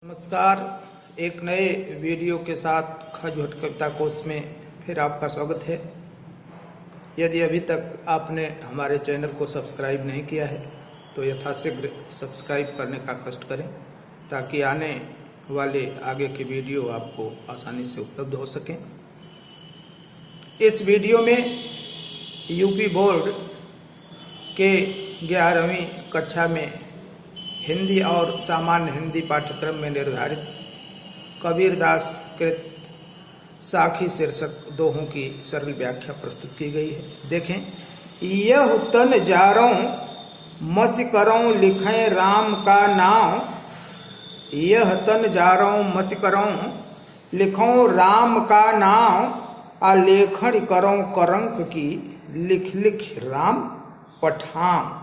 नमस्कार। एक नए वीडियो के साथ खजूट कविता कोश में फिर आपका स्वागत है। यदि अभी तक आपने हमारे चैनल को सब्सक्राइब नहीं किया है तो यथाशीघ्र सब्सक्राइब करने का कष्ट करें ताकि आने वाले आगे के वीडियो आपको आसानी से उपलब्ध हो सकें। इस वीडियो में यूपी बोर्ड के 11वीं कक्षा में हिंदी और सामान्य हिंदी पाठ्यक्रम में निर्धारित कबीरदास कृत साखी शीर्षक दोहों की सरल व्याख्या प्रस्तुत की गई है। देखें। यह तन जारों मसिकरों लिखें राम का नाम, यह तन जारों मसिकरों लिखों राम का नाम, आलेखन करों करंक की लिख लिख राम पठाम।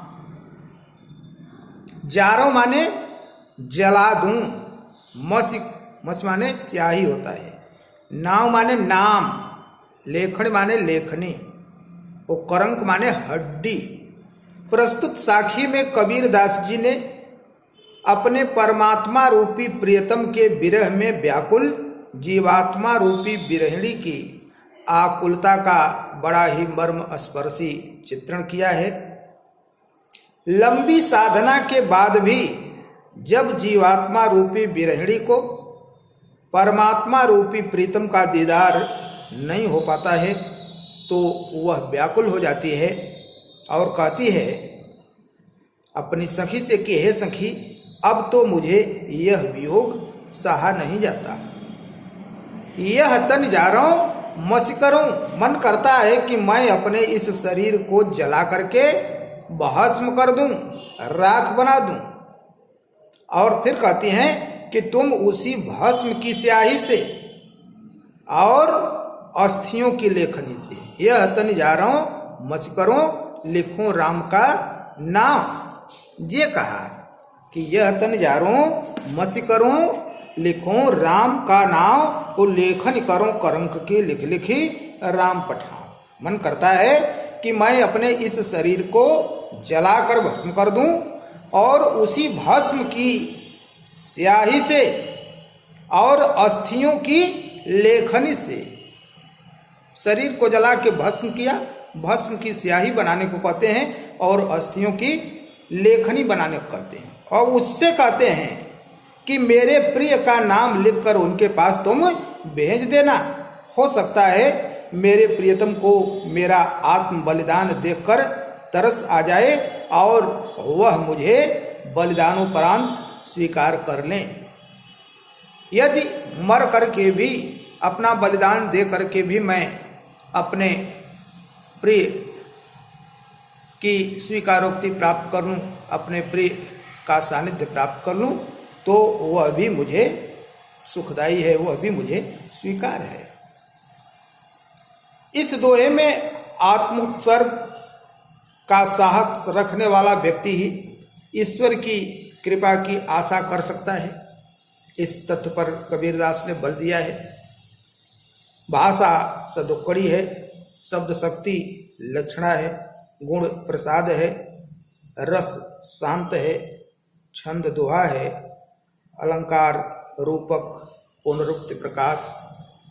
जारों माने जला दूं, मस माने स्याही होता है, नाव माने नाम, लेखन माने लेखनी और करंक माने हड्डी। प्रस्तुत साखी में कबीरदास जी ने अपने परमात्मा रूपी प्रियतम के विरह में व्याकुल जीवात्मा रूपी विरहिणी की आकुलता का बड़ा ही मर्म स्पर्शी चित्रण किया है। लंबी साधना के बाद भी जब जीवात्मा रूपी विरहिणी को परमात्मा रूपी प्रीतम का दीदार नहीं हो पाता है तो वह व्याकुल हो जाती है और कहती है अपनी सखी से कि हे सखी, अब तो मुझे यह वियोग सहा नहीं जाता। यह तन जारों मसिकरों, मन करता है कि मैं अपने इस शरीर को जला करके भस्म कर दूं, राख बना दूं। और फिर कहती हैं कि तुम उसी भस्म की स्याही से और अस्थियों की लेखनी से, यह तन जारों मसिकरों लिखूं राम का नाम। ये कहा कि यह तन जारों मसिकरों लिखूं राम का नाम, को लेखन करो करंक की लिख लिखी राम पठाओ। मन करता है कि मैं अपने इस शरीर को जलाकर भस्म कर दूं और उसी भस्म की स्याही से और अस्थियों की लेखनी से, शरीर को जला के भस्म किया, भस्म की स्याही बनाने को कहते हैं और अस्थियों की लेखनी बनाने को कहते हैं। और उससे कहते हैं कि मेरे प्रिय का नाम लिखकर उनके पास तुम भेज देना। हो सकता है मेरे प्रियतम को मेरा आत्म बलिदान देखकर तरस आ जाए और वह मुझे बलिदानोपरांत स्वीकार कर लें। यदि मर करके भी, अपना बलिदान दे करके भी मैं अपने प्रिय की स्वीकारोक्ति प्राप्त कर लूँ, अपने प्रिय का सानिध्य प्राप्त कर लूँ, तो वह भी मुझे सुखदायी है, वह भी मुझे स्वीकार है। इस दोहे में आत्मोत्सर्ग का साहस रखने वाला व्यक्ति ही ईश्वर की कृपा की आशा कर सकता है। इस तथ्य पर कबीरदास ने बल दिया है। भाषा सदुक्कड़ी है, शब्द शक्ति लक्षणा है, गुण प्रसाद है, रस शांत है, छंद दोहा है, अलंकार रूपक पुनरुक्ति प्रकाश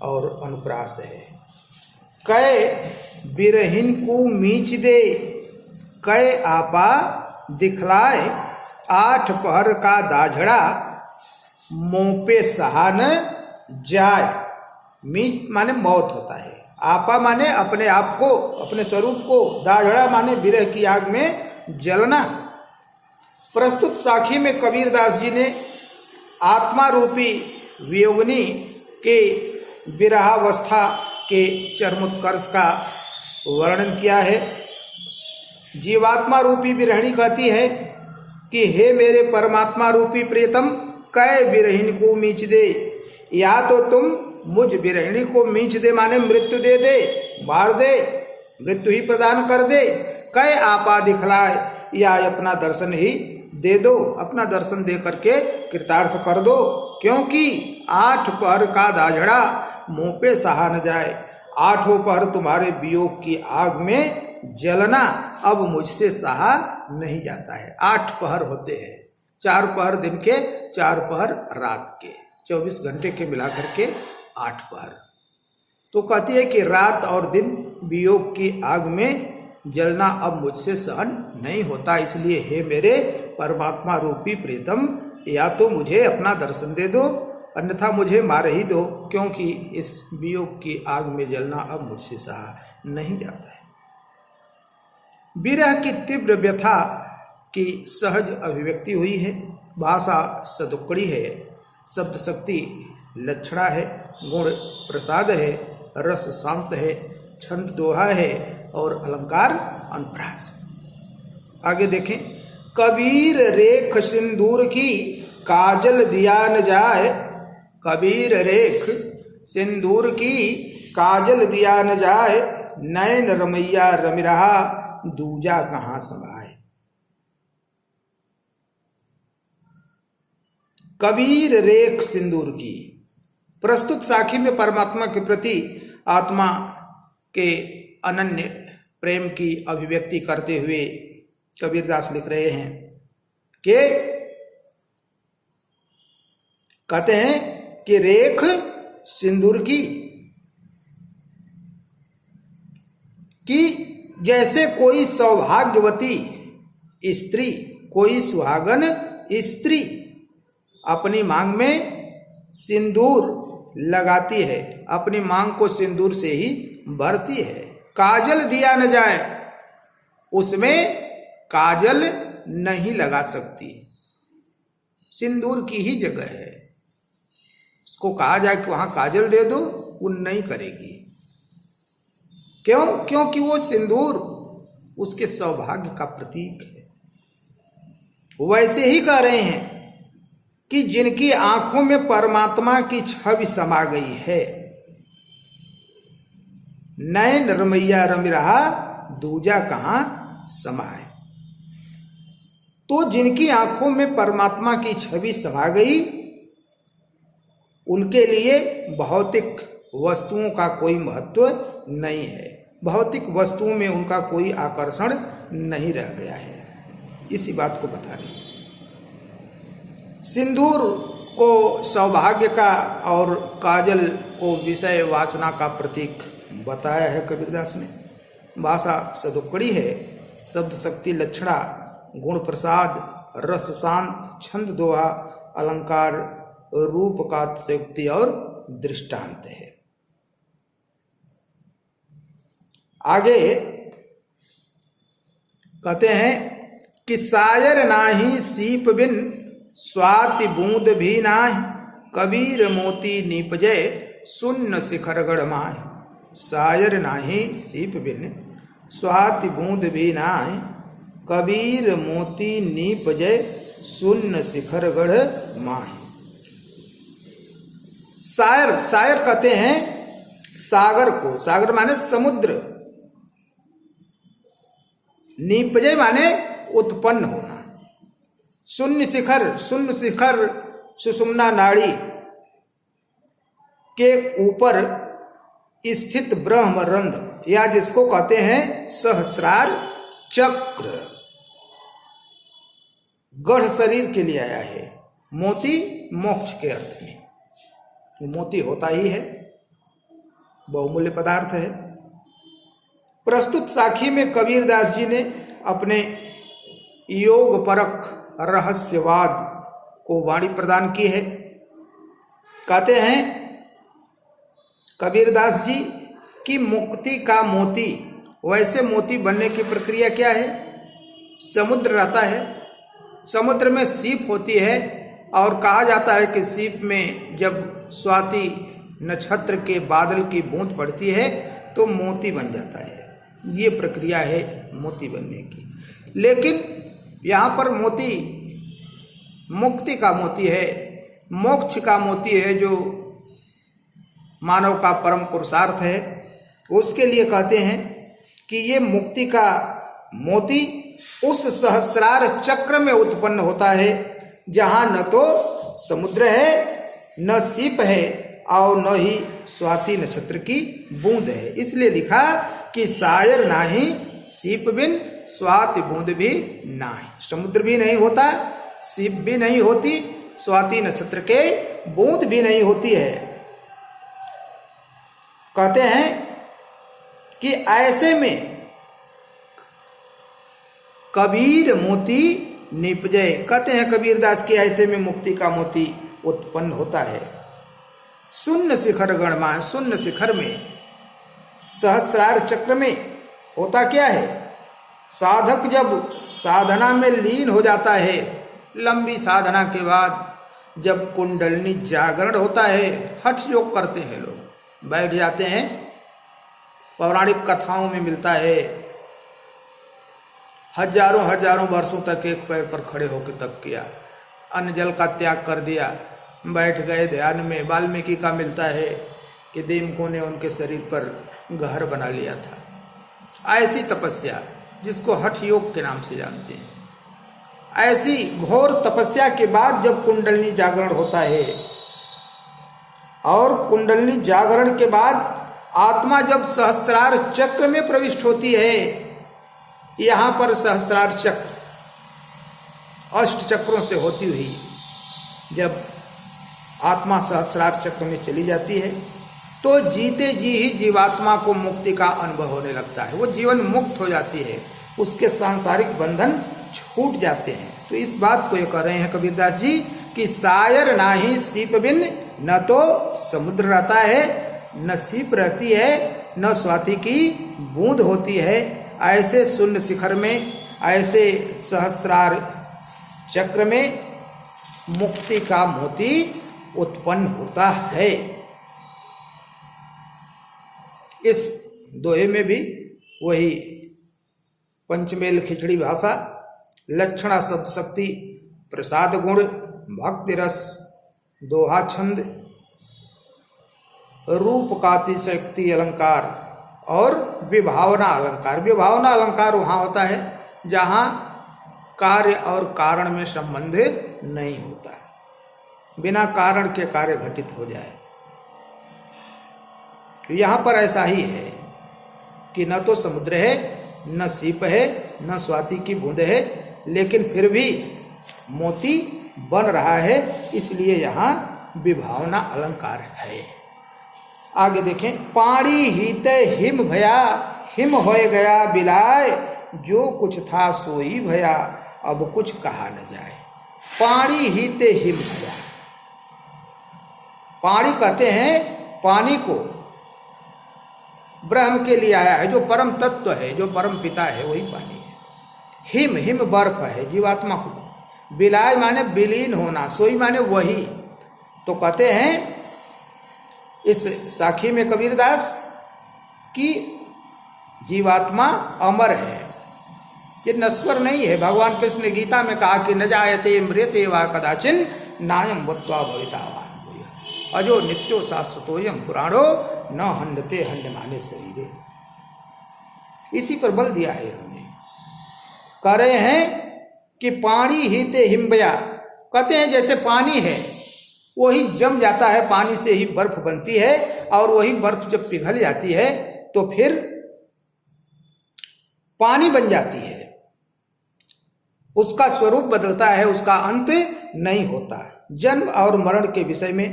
और अनुप्रास है। कै बिरहिन को मीच दे, कै आपा दिखलाए, आठ पहर का दाझड़ा मुंह पे सहा न जाए। मीच माने मौत होता है, आपा माने अपने आप को, अपने स्वरूप को, दाझड़ा माने विरह की आग में जलना। प्रस्तुत साखी में कबीरदास जी ने आत्मा रूपी वियोगिनी के विरहावस्था के चरमोत्कर्ष का वर्णन किया है। जीवात्मा रूपी विरहिणी कहती है कि हे मेरे परमात्मा रूपी प्रियतम, कै विरहिणी को मीच दे, या तो तुम मुझ विरहिणी को मीच दे माने मृत्यु दे दे, मार दे, मृत्यु ही प्रदान कर दे, कै आपा दिखलाए, या अपना दर्शन ही दे दो, अपना दर्शन दे करके कृतार्थ कर दो, क्योंकि आठ पहर का दाझड़ा मुंह पे सहा न जाए। आठों पहर तुम्हारे वियोग की आग में जलना अब मुझसे सहा नहीं जाता है। 8 पहर होते हैं, 4 पहर दिन के, 4 पहर रात के, 24 घंटे के मिलाकर के 8 पहर। तो कहती है कि रात और दिन वियोग की आग में जलना अब मुझसे सहन नहीं होता, इसलिए हे मेरे परमात्मा रूपी प्रीतम, या तो मुझे अपना दर्शन दे दो, अन्यथा मुझे मार ही दो, क्योंकि इस वियोग की आग में जलना अब मुझसे सहा नहीं जाता है। विरह की तीव्र व्यथा की सहज अभिव्यक्ति हुई है। भाषा सदुक्कड़ी है, शब्द शक्ति लक्षणा है, गुण प्रसाद है, रस शांत है, छंद दोहा है और अलंकार अनुप्रास। आगे देखें, कबीर रेख सिंदूर की काजल दिया न जाए, कबीर रेख सिंदूर की काजल दिया न जाए, नैन रमैया रम रहा दूजा कहाँ समाए। कबीर रेख सिंदूर की, प्रस्तुत साखी में परमात्मा के प्रति आत्मा के अनन्य प्रेम की अभिव्यक्ति करते हुए कबीरदास लिख रहे हैं कि कहते हैं कि रेख सिंदूर की कि जैसे कोई सौभाग्यवती स्त्री, कोई सुहागन स्त्री अपनी मांग में सिंदूर लगाती है, अपनी मांग को सिंदूर से ही भरती है। काजल दिया न जाए, उसमें काजल नहीं लगा सकती, सिंदूर की ही जगह है। उसको कहा जाए कि वहां काजल दे दो, वो नहीं करेगी। क्यों? क्योंकि वो सिंदूर उसके सौभाग्य का प्रतीक है। वैसे ही कह रहे हैं कि जिनकी आंखों में परमात्मा की छवि समा गई है, नैन रमैया रम रहा दूजा कहाँ समाए। तो जिनकी आंखों में परमात्मा की छवि समा गई, उनके लिए भौतिक वस्तुओं का कोई महत्व नहीं है, भौतिक वस्तुओं में उनका कोई आकर्षण नहीं रह गया है। इसी बात को बता रहे हैं। सिंदूर को सौभाग्य का और काजल को विषय वासना का प्रतीक बताया है कबीरदास ने। भाषा सदुक्कड़ी है, शब्द शक्ति लक्षणा, गुण प्रसाद, रस शांत, छंद दोहा, अलंकार रूप का अतिशयोक्ति और दृष्टांत है। आगे कहते हैं कि सायर नाही सीप बिन स्वाति बूंद भी नाही, कबीर मोती नीपजय सुन्न शिखर गढ़ माय। सायर नाही सीप बिन स्वाति बूंद भी नाही, कबीर मोती नीपजय सुन्न शिखर गढ़ माय। सायर, सायर कहते हैं सागर को, सागर माने समुद्र, नीपजय माने उत्पन्न होना, शून्य शिखर, शून्य शिखर सुषुम्ना नाड़ी के ऊपर स्थित ब्रह्म रंध्र, या जिसको कहते हैं सहस्रार चक्र, गढ़ शरीर के लिए आया है। मोती मोक्ष के अर्थ में, मोती होता ही है, बहुमूल्य पदार्थ है। प्रस्तुत साखी में कबीरदास जी ने अपने योग परक रहस्यवाद को वाणी प्रदान की है। कहते हैं कबीरदास जी कि मुक्ति का मोती, वैसे मोती बनने की प्रक्रिया क्या है? समुद्र रहता है, समुद्र में सीप होती है और कहा जाता है कि सीप में जब स्वाति नक्षत्र के बादल की बूंद पड़ती है तो मोती बन जाता है। ये प्रक्रिया है मोती बनने की। लेकिन यहाँ पर मोती मुक्ति का मोती है, मोक्ष का मोती है, जो मानव का परम पुरुषार्थ है। उसके लिए कहते हैं कि ये मुक्ति का मोती उस सहस्रार चक्र में उत्पन्न होता है जहाँ न तो समुद्र है, न सीप है और न ही स्वाति नक्षत्र की बूंद है। इसलिए लिखा कि सायर नाही सीप बिन स्वाति बूंद भी नाही, समुद्र भी नहीं होता सीप भी नहीं होती, स्वाति नक्षत्र के बूंद भी नहीं होती है। कहते हैं कि ऐसे में कबीर मोती निपजे। कहते हैं कबीरदास की ऐसे में मुक्ति का मोती उत्पन्न होता है। शून्य शिखर गणमा, शून्य शिखर में सहस्रार चक्र में होता क्या है, साधक जब साधना में लीन हो जाता है, लंबी साधना के बाद जब कुंडलिनी जागरण होता है, हठ योग करते हैं लोग, बैठ जाते हैं, पौराणिक कथाओं में मिलता है हजारों हजारों वर्षों तक एक पैर पर खड़े होकर तप किया, अन्न जल का त्याग कर दिया, बैठ गए ध्यान में। वाल्मीकि का मिलता है कि देवकों ने उनके शरीर पर घर बना लिया था। ऐसी तपस्या जिसको हठ योग के नाम से जानते हैं, ऐसी घोर तपस्या के बाद जब कुंडलिनी जागरण होता है, और कुंडलिनी जागरण के बाद आत्मा जब सहस्रार चक्र में प्रविष्ट होती है, यहाँ पर सहस्रार चक्र अष्ट चक्रों से होती हुई जब आत्मा सहस्रार चक्र में चली जाती है, तो जीते जी ही जीवात्मा को मुक्ति का अनुभव होने लगता है। वो जीवन मुक्त हो जाती है, उसके सांसारिक बंधन छूट जाते हैं। तो इस बात को ये कह रहे हैं कबीरदास जी कि सायर नाही सीप बिन, न तो समुद्र रहता है, न सीप रहती है, न स्वाति की बूंद होती है। ऐसे शून्य शिखर में, ऐसे सहस्रार चक्र में मुक्ति का मोती उत्पन्न होता है। इस दोहे में भी वही पंचमेल खिचड़ी भाषा, लक्षणा शब्द शक्ति, प्रसाद गुण, भक्ति रस, दोहा छंद, रूप काति शक्ति अलंकार और विभावना अलंकार। विभावना अलंकार वहाँ होता है जहाँ कार्य और कारण में संबंध नहीं होता, बिना कारण के कार्य घटित हो जाए। यहाँ पर ऐसा ही है कि न तो समुद्र है, न सीप है, न स्वाति की बूंद है, लेकिन फिर भी मोती बन रहा है, इसलिए यहाँ विभावना अलंकार है। आगे देखें, पाणी हीते हिम भया, हिम होए गया बिलाय, जो कुछ था सोई भया, अब कुछ कहा न जाए। पाणी हीते हिम भया, पाणी कहते हैं पानी को, ब्रह्म के लिए आया है, जो परम तत्व है, जो परम पिता है, वही पानी है। हिम, हिम बर्फ है जीवात्मा को, बिलाय माने विलीन होना, सोई माने वही। तो कहते हैं इस साखी में कबीरदास कि जीवात्मा अमर है, ये नश्वर नहीं है। भगवान कृष्ण ने गीता में कहा कि न जायते म्रियते वा कदाचिन नायम वत्वा भवितावान, अजो नित्यो शाश्वतोयम पुराणो न हंडते हंडमाने शरीरे। इसी पर बल दिया है इन्होंने। कह रहे हैं कि पानी हीते हिमबया, कहते हैं जैसे पानी है वही जम जाता है, पानी से ही बर्फ बनती है, और वही बर्फ जब पिघल जाती है तो फिर पानी बन जाती है, उसका स्वरूप बदलता है, उसका अंत नहीं होता। जन्म और मरण के विषय में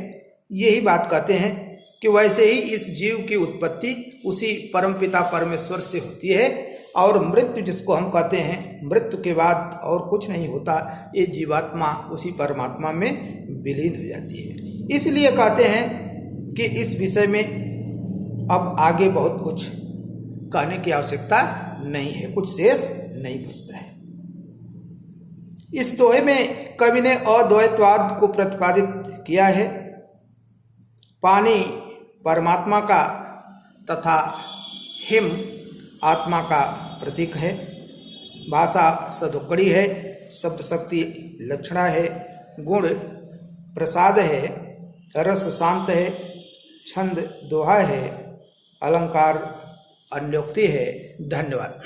यही बात कहते हैं कि वैसे ही इस जीव की उत्पत्ति उसी परमपिता परमेश्वर से होती है, और मृत्यु जिसको हम कहते हैं, मृत्यु के बाद और कुछ नहीं होता, ये जीवात्मा उसी परमात्मा में विलीन हो जाती है। इसलिए कहते हैं कि इस विषय में अब आगे बहुत कुछ कहने की आवश्यकता नहीं है, कुछ शेष नहीं बचता है। इस दोहे में कवि ने अद्वैतवाद को प्रतिपादित किया है। पानी परमात्मा का तथा हिम आत्मा का प्रतीक है, भाषा सदुक्कड़ी है, शब्द शक्ति लक्षणा है, गुण प्रसाद है, रस शांत है, छंद दोहा है, अलंकार अन्योक्ति है। धन्यवाद।